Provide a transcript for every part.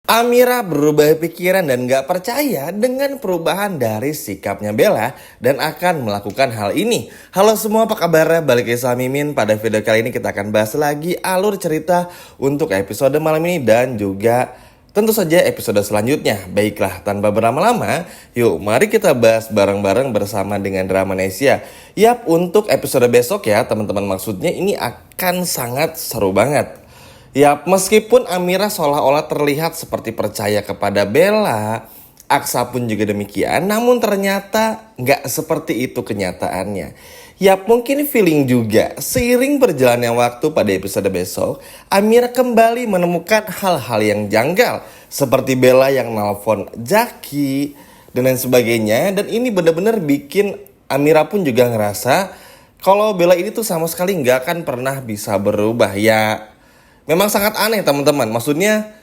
Amira berubah pikiran dan gak percaya dengan perubahan dari sikapnya Bella dan akan melakukan hal ini. Halo semua, apa kabar? Balik lagi sama Mimin. Pada video kali ini kita akan bahas lagi alur cerita untuk episode malam ini dan juga tentu saja episode selanjutnya. Baiklah, tanpa berlama-lama, yuk mari kita bahas bareng-bareng bersama dengan Dramanesia. Yap, untuk episode besok ya teman-teman, maksudnya ini akan sangat seru banget. Ya, meskipun Amira seolah-olah terlihat seperti percaya kepada Bella, Aksa pun juga demikian, namun ternyata nggak seperti itu kenyataannya. Ya, mungkin feeling juga. Seiring berjalannya waktu pada episode besok, Amira kembali menemukan hal-hal yang janggal. Seperti Bella yang nelfon Jaki, dan lain sebagainya. Dan ini benar-benar bikin Amira pun juga ngerasa kalau Bella ini tuh sama sekali nggak akan pernah bisa berubah. Ya, memang sangat aneh teman-teman. Maksudnya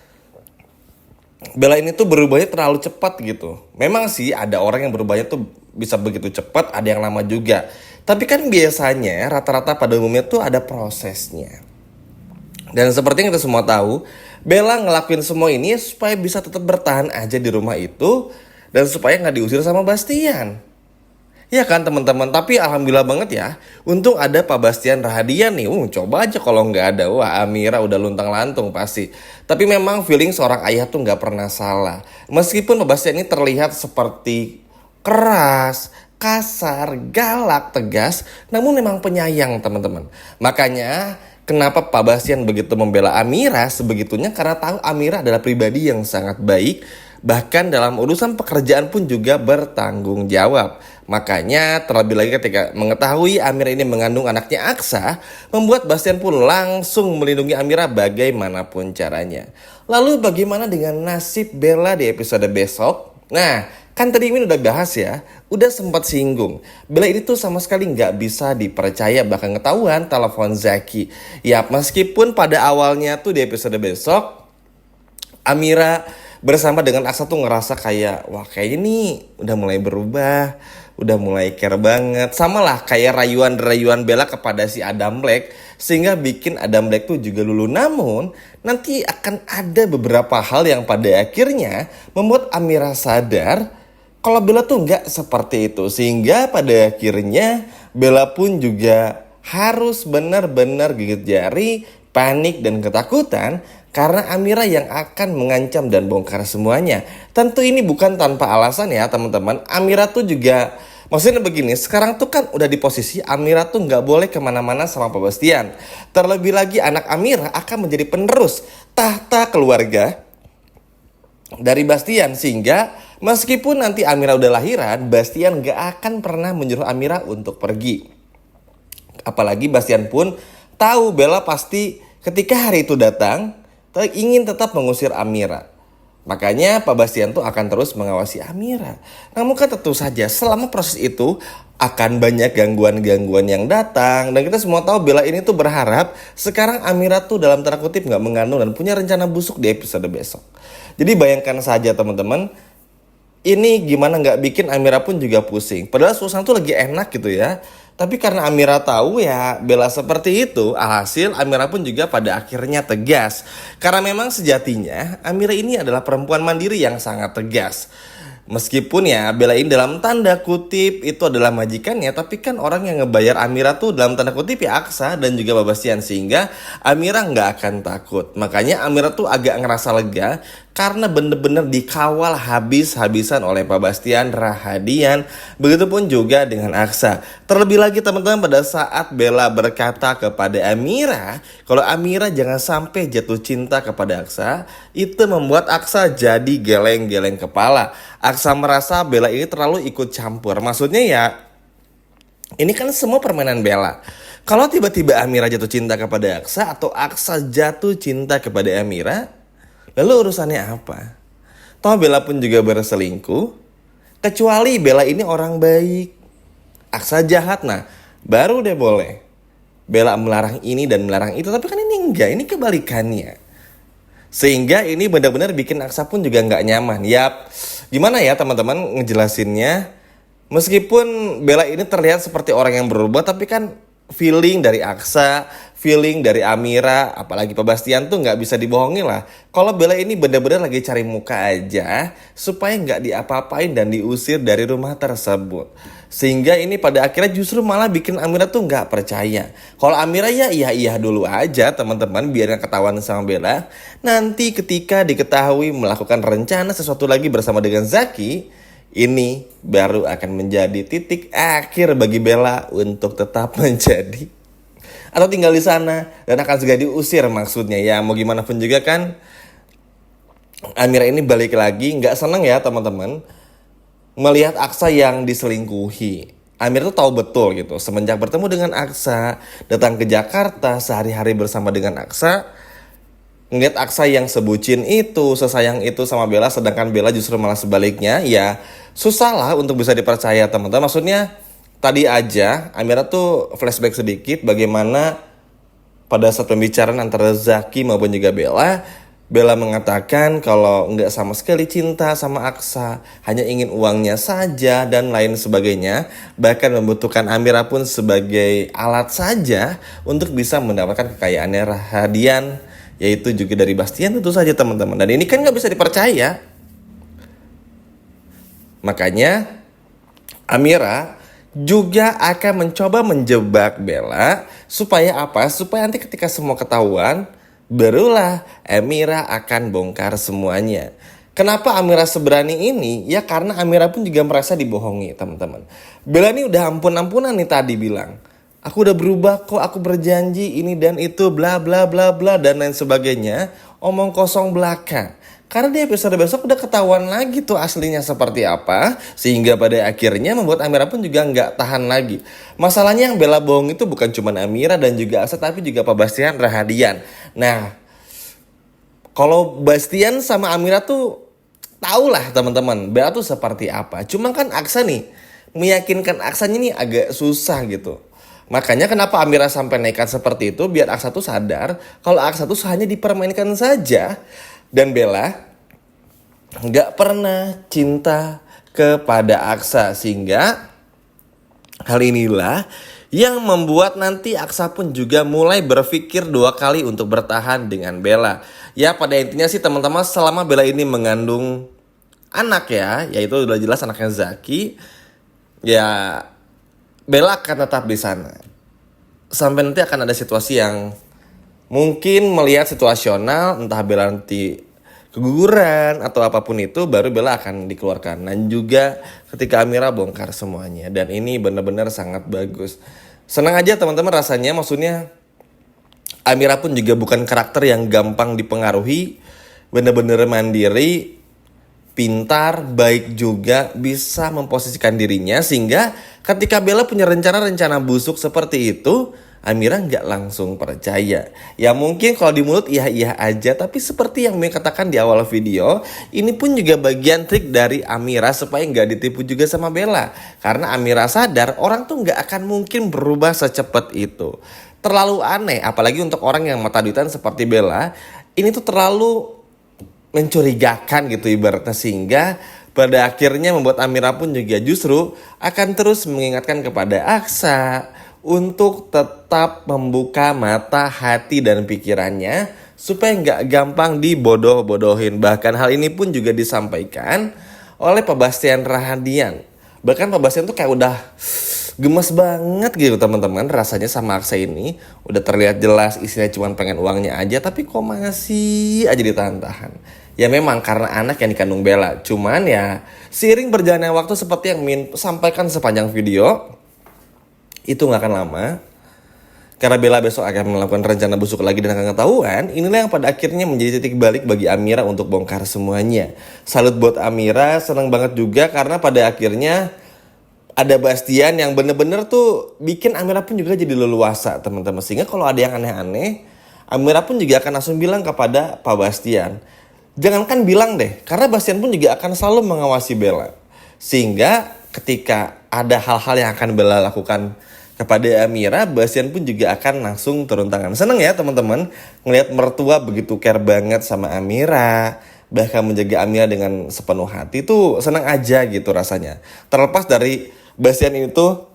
Bella ini tuh berubahnya terlalu cepat gitu. Memang sih ada orang yang berubahnya tuh bisa begitu cepat, ada yang lama juga. Tapi kan biasanya rata-rata pada umumnya tuh ada prosesnya. Dan seperti yang kita semua tahu, Bella ngelakuin semua ini supaya bisa tetap bertahan aja di rumah itu dan supaya nggak diusir sama Bastian. Ya kan teman-teman, tapi alhamdulillah banget ya. Untung ada Pak Bastian Rahadian nih. Coba aja kalau nggak ada, wah Amira udah luntang lantung pasti. Tapi memang feeling seorang ayah tuh nggak pernah salah. Meskipun Pak Bastian ini terlihat seperti keras, kasar, galak, tegas, namun memang penyayang teman-teman. Makanya kenapa Pak Bastian begitu membela Amira sebegitunya, karena tahu Amira adalah pribadi yang sangat baik. Bahkan dalam urusan pekerjaan pun juga bertanggung jawab. Makanya terlebih lagi ketika mengetahui Amira ini mengandung anaknya Aksa, membuat Bastian pun langsung melindungi Amira bagaimanapun caranya. Lalu bagaimana dengan nasib Bella di episode besok? Nah, kan tadi Mimin udah bahas ya, udah sempat singgung. Bella ini tuh sama sekali nggak bisa dipercaya, bahkan ketahuan telepon Zaki. Ya, meskipun pada awalnya tuh di episode besok Amira bersama dengan Aksa tuh ngerasa kayak, wah kayaknya nih udah mulai berubah, udah mulai care banget. Sama lah kayak rayuan-rayuan Bella kepada si Adam Black, sehingga bikin Adam Black tuh juga luluh. Namun nanti akan ada beberapa hal yang pada akhirnya membuat Amira sadar kalau Bella tuh nggak seperti itu. Sehingga pada akhirnya Bella pun juga harus benar-benar gigit jari, panik dan ketakutan karena Amira yang akan mengancam dan bongkar semuanya. Tentu ini bukan tanpa alasan ya teman-teman. Amira tuh juga, maksudnya begini, sekarang tuh kan udah di posisi Amira tuh nggak boleh kemana-mana sama Pak Bastian. Terlebih lagi anak Amira akan menjadi penerus tahta keluarga dari Bastian. Sehingga meskipun nanti Amira udah lahiran, Bastian gak akan pernah menyuruh Amira untuk pergi. Apalagi Bastian pun tahu Bella pasti ketika hari itu datang ingin tetap mengusir Amira. Makanya Pak Bastian tuh akan terus mengawasi Amira. Namun kan tentu saja selama proses itu akan banyak gangguan-gangguan yang datang. Dan kita semua tahu Bella ini tuh berharap sekarang Amira tuh dalam tanda kutip gak mengandung dan punya rencana busuk di episode besok. Jadi bayangkan saja teman-teman, ini gimana gak bikin Amira pun juga pusing. Padahal suasana tuh lagi enak gitu ya. Tapi karena Amira tahu ya Bella seperti itu, alhasil Amira pun juga pada akhirnya tegas. Karena memang sejatinya Amira ini adalah perempuan mandiri yang sangat tegas. Meskipun ya Bella ini dalam tanda kutip itu adalah majikannya, tapi kan orang yang ngebayar Amira tuh dalam tanda kutip ya Aksa dan juga Babastian. Sehingga Amira nggak akan takut. Makanya Amira tuh agak ngerasa lega karena bener-bener dikawal habis-habisan oleh Pak Bastian Rahadian. Begitupun juga dengan Aksa. Terlebih lagi teman-teman, pada saat Bella berkata kepada Amira kalau Amira jangan sampai jatuh cinta kepada Aksa, itu membuat Aksa jadi geleng-geleng kepala. Aksa merasa Bella ini terlalu ikut campur. Maksudnya ya, ini kan semua permainan Bella. Kalau tiba-tiba Amira jatuh cinta kepada Aksa atau Aksa jatuh cinta kepada Amira, lalu urusannya apa? Toh Bella pun juga berselingkuh. Kecuali Bella ini orang baik, Aksa jahat, nah baru deh boleh Bella melarang ini dan melarang itu. Tapi kan ini enggak, ini kebalikannya. Sehingga ini benar-benar bikin Aksa pun juga nggak nyaman. Yap, gimana ya teman-teman ngejelasinnya? Meskipun Bella ini terlihat seperti orang yang berubah, tapi kan feeling dari Aksa, feeling dari Amira, apalagi Pak Bastian tuh nggak bisa dibohongin lah. Kalau Bella ini bener-bener lagi cari muka aja supaya nggak diapa-apain dan diusir dari rumah tersebut. Sehingga ini pada akhirnya justru malah bikin Amira tuh nggak percaya. Kalau Amira ya iya dulu aja teman-teman biar nggak ketahuan sama Bella. Nanti ketika diketahui melakukan rencana sesuatu lagi bersama dengan Zaki, ini baru akan menjadi titik akhir bagi Bella untuk tetap menjadi atau tinggal di sana dan akan segera diusir maksudnya ya. Mau gimana pun juga kan Amira ini balik lagi nggak seneng ya teman-teman melihat Aksa yang diselingkuhi. Amira tuh tahu betul gitu semenjak bertemu dengan Aksa, datang ke Jakarta sehari-hari bersama dengan Aksa, ngeliat Aksa yang sebucin itu, sesayang itu sama Bella, sedangkan Bella justru malah sebaliknya, ya susah lah untuk bisa dipercaya teman-teman. Maksudnya tadi aja Amira tuh flashback sedikit bagaimana pada saat pembicaraan antara Zaki maupun juga Bella, Bella mengatakan kalau nggak sama sekali cinta sama Aksa, hanya ingin uangnya saja dan lain sebagainya. Bahkan membutuhkan Amira pun sebagai alat saja untuk bisa mendapatkan kekayaannya Rahadian, yaitu juga dari Bastian tentu saja teman-teman. Dan ini kan nggak bisa dipercaya. Makanya Amira juga akan mencoba menjebak Bella supaya apa? Supaya nanti ketika semua ketahuan, barulah Amira akan bongkar semuanya. Kenapa Amira seberani ini? Ya karena Amira pun juga merasa dibohongi teman-teman. Bella ini udah ampun-ampunan nih tadi bilang, aku udah berubah kok, aku berjanji ini dan itu bla bla bla bla dan lain sebagainya. Omong kosong belaka. Karena di episode besok udah ketahuan lagi tuh aslinya seperti apa. Sehingga pada akhirnya membuat Amira pun juga nggak tahan lagi. Masalahnya yang Bella bohong itu bukan cuma Amira dan juga Aksa, tapi juga Pak Bastian Rahadian. Nah, kalau Bastian sama Amira tuh tau lah teman-teman Bella tuh seperti apa. Cuma kan Aksa nih, meyakinkan Aksanya nih agak susah gitu. Makanya kenapa Amira sampai nekat seperti itu, biar Aksa tuh sadar kalau Aksa tuh hanya dipermainkan saja. Dan Bella nggak pernah cinta kepada Aksa, sehingga hal inilah yang membuat nanti Aksa pun juga mulai berpikir 2 kali untuk bertahan dengan Bella. Ya pada intinya sih teman-teman, selama Bella ini mengandung anak ya, yaitu udah jelas anaknya Zaki, ya Bella akan tetap di sana. Sampai nanti akan ada situasi yang mungkin melihat situasional, entah Bella nanti keguguran atau apapun itu, baru Bella akan dikeluarkan. Dan juga ketika Amira bongkar semuanya. Dan ini benar-benar sangat bagus. Senang aja teman-teman rasanya, maksudnya Amira pun juga bukan karakter yang gampang dipengaruhi. Benar-benar mandiri, pintar, baik juga, bisa memposisikan dirinya. Sehingga ketika Bella punya rencana-rencana busuk seperti itu, Amira nggak langsung percaya. Ya mungkin kalau di mulut iya aja, tapi seperti yang Mia katakan di awal video, ini pun juga bagian trik dari Amira supaya nggak ditipu juga sama Bella. Karena Amira sadar orang tuh nggak akan mungkin berubah secepat itu. Terlalu aneh, apalagi untuk orang yang mata duitan seperti Bella. Ini tuh terlalu mencurigakan gitu ibaratnya, sehingga pada akhirnya membuat Amira pun juga justru akan terus mengingatkan kepada Aksa untuk tetap membuka mata, hati, dan pikirannya supaya nggak gampang dibodoh-bodohin. Bahkan hal ini pun juga disampaikan oleh Pak Bastian Rahadian. Bahkan Pak Bastian tuh kayak udah gemes banget gitu teman-teman rasanya sama Aksa ini. Udah terlihat jelas isinya cuma pengen uangnya aja, tapi kok masih aja ditahan-tahan. Ya memang karena anak yang dikandung Bella. Cuman ya seiring berjalannya waktu seperti yang Min sampaikan sepanjang video, itu gak akan lama. Karena Bella besok akan melakukan rencana busuk lagi dan akan ketahuan. Inilah yang pada akhirnya menjadi titik balik bagi Amira untuk bongkar semuanya. Salut buat Amira, senang banget juga karena pada akhirnya ada Bastian yang bener-bener tuh bikin Amira pun juga jadi leluasa teman-teman. Sehingga kalau ada yang aneh-aneh, Amira pun juga akan langsung bilang kepada Pak Bastian. Jangankan bilang deh, karena Bastian pun juga akan selalu mengawasi Bella. Sehingga ketika ada hal-hal yang akan Bella lakukan kepada Amira, Bastian pun juga akan langsung turun tangan. Seneng ya teman-teman ngelihat mertua begitu care banget sama Amira, bahkan menjaga Amira dengan sepenuh hati tuh senang aja gitu rasanya. Terlepas dari Bastian itu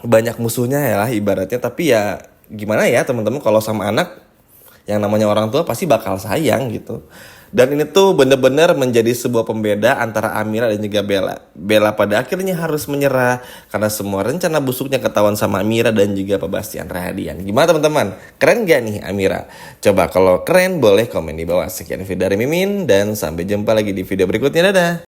banyak musuhnya ya lah ibaratnya. Tapi ya gimana ya teman-teman, kalau sama anak yang namanya orang tua pasti bakal sayang gitu. Dan ini tuh bener-bener menjadi sebuah pembeda antara Amira dan juga Bella. Bella pada akhirnya harus menyerah karena semua rencana busuknya ketahuan sama Amira dan juga Bastian Rahadian. Gimana teman-teman? Keren gak nih Amira? Coba kalau keren boleh komen di bawah. Sekian video dari Mimin dan sampai jumpa lagi di video berikutnya. Dadah!